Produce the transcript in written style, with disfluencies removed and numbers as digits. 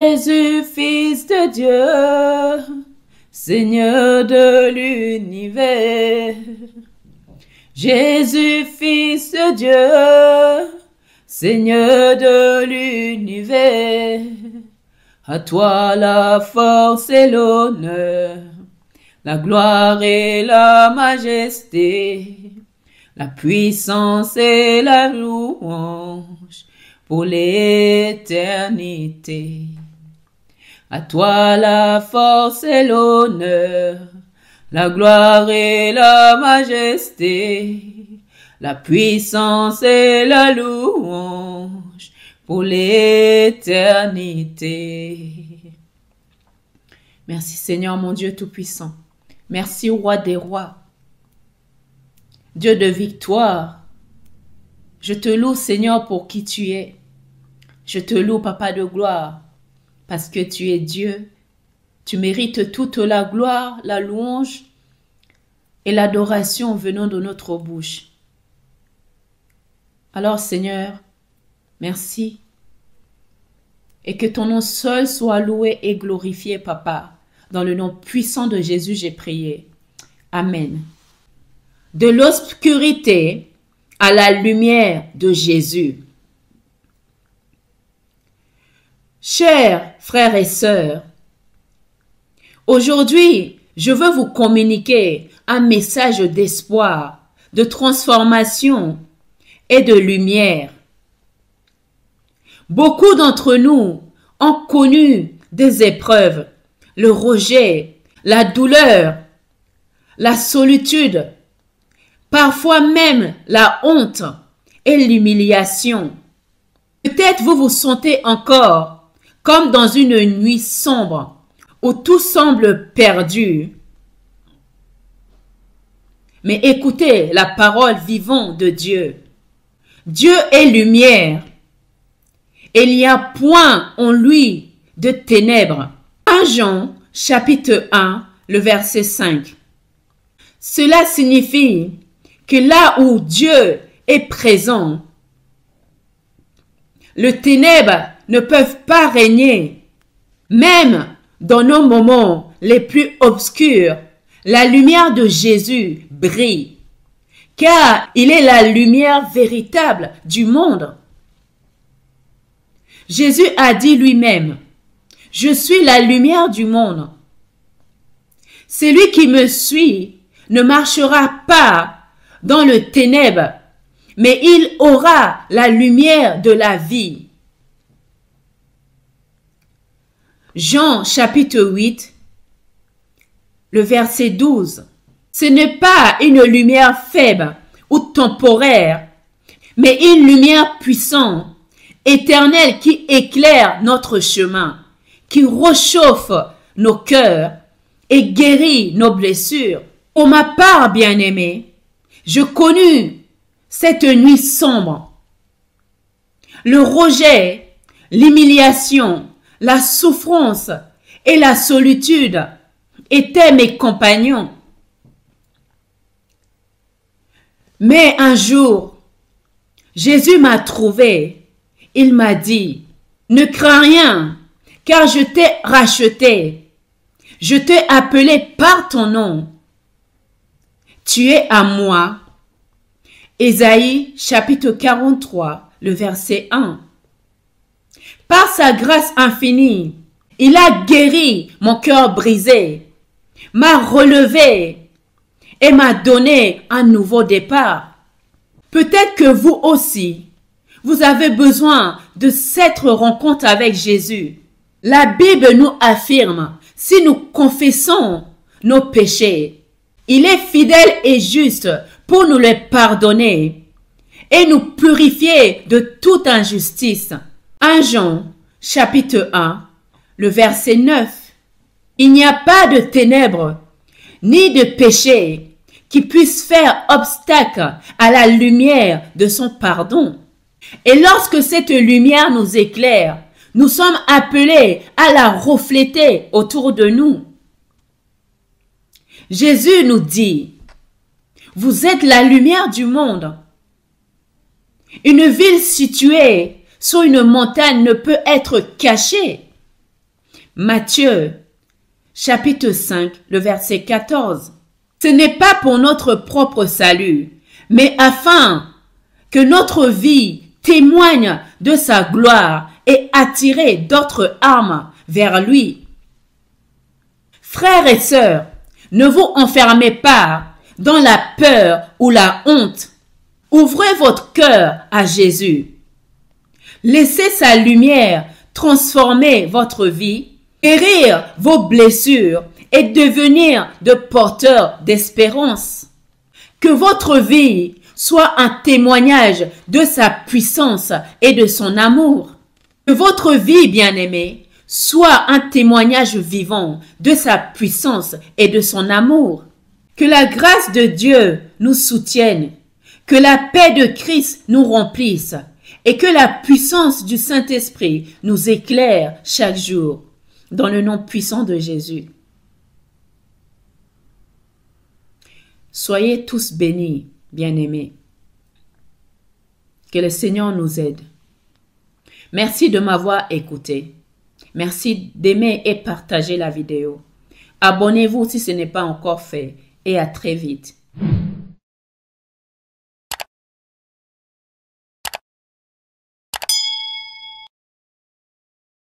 Jésus, Fils de Dieu, Seigneur de l'univers. Jésus, Fils de Dieu, Seigneur de l'univers. À toi la force et l'honneur, la gloire et la majesté, la puissance et la louange pour l'éternité. À toi la force et l'honneur, la gloire et la majesté, la puissance et la louange pour l'éternité. Merci Seigneur mon Dieu Tout-Puissant. Merci Roi des Rois. Dieu de victoire. Je te loue Seigneur pour qui tu es. Je te loue Papa de gloire. Parce que tu es Dieu, tu mérites toute la gloire, la louange et l'adoration venant de notre bouche. Alors Seigneur, merci. Et que ton nom seul soit loué et glorifié, Papa. Dans le nom puissant de Jésus, j'ai prié. Amen. De l'obscurité à la lumière de Jésus. Chers frères et sœurs, aujourd'hui, je veux vous communiquer un message d'espoir, de transformation et de lumière. Beaucoup d'entre nous ont connu des épreuves, le rejet, la douleur, la solitude, parfois même la honte et l'humiliation. Peut-être vous vous sentez encore comme dans une nuit sombre où tout semble perdu. Mais écoutez la parole vivante de Dieu. Dieu est lumière. Et il n'y a point en lui de ténèbres. 1 Jean, chapitre 1, le verset 5. Cela signifie que là où Dieu est présent, les ténèbres ne peuvent pas régner. Même dans nos moments les plus obscurs, la lumière de Jésus brille, car il est la lumière véritable du monde. Jésus a dit lui-même, « Je suis la lumière du monde. Celui qui me suit ne marchera pas dans le ténèbre, mais il aura la lumière de la vie. » Jean chapitre 8, le verset 12. Ce n'est pas une lumière faible ou temporaire, mais une lumière puissante, éternelle qui éclaire notre chemin, qui réchauffe nos cœurs et guérit nos blessures. Pour ma part, bien-aimé, je connus cette nuit sombre. Le rejet, l'humiliation, la souffrance et la solitude étaient mes compagnons. Mais un jour, Jésus m'a trouvé. Il m'a dit, « Ne crains rien, car je t'ai racheté. Je t'ai appelé par ton nom. Tu es à moi. » Ésaïe chapitre 43, le verset 1. Par sa grâce infinie, il a guéri mon cœur brisé, m'a relevé et m'a donné un nouveau départ. Peut-être que vous aussi, vous avez besoin de cette rencontre avec Jésus. La Bible nous affirme, si nous confessons nos péchés, il est fidèle et juste pour nous les pardonner et nous purifier de toute injustice. 1 Jean, chapitre 1, le verset 9. Il n'y a pas de ténèbres, ni de péché qui puisse faire obstacle à la lumière de son pardon. Et lorsque cette lumière nous éclaire, nous sommes appelés à la refléter autour de nous. Jésus nous dit, « Vous êtes la lumière du monde. » Une ville située sur une montagne ne peut être cachée. Matthieu, chapitre 5, le verset 14. Ce n'est pas pour notre propre salut, mais afin que notre vie témoigne de sa gloire et attire d'autres âmes vers lui. Frères et sœurs, ne vous enfermez pas dans la peur ou la honte. Ouvrez votre cœur à Jésus. Laissez sa lumière transformer votre vie, guérir vos blessures et devenir de porteurs d'espérance. Que votre vie soit un témoignage de sa puissance et de son amour. Que votre vie, bien-aimée, soit un témoignage vivant de sa puissance et de son amour. Que la grâce de Dieu nous soutienne, que la paix de Christ nous remplisse et que la puissance du Saint-Esprit nous éclaire chaque jour, dans le nom puissant de Jésus. Soyez tous bénis, bien-aimés. Que le Seigneur nous aide. Merci de m'avoir écouté. Merci d'aimer et partager la vidéo. Abonnez-vous si ce n'est pas encore fait et à très vite.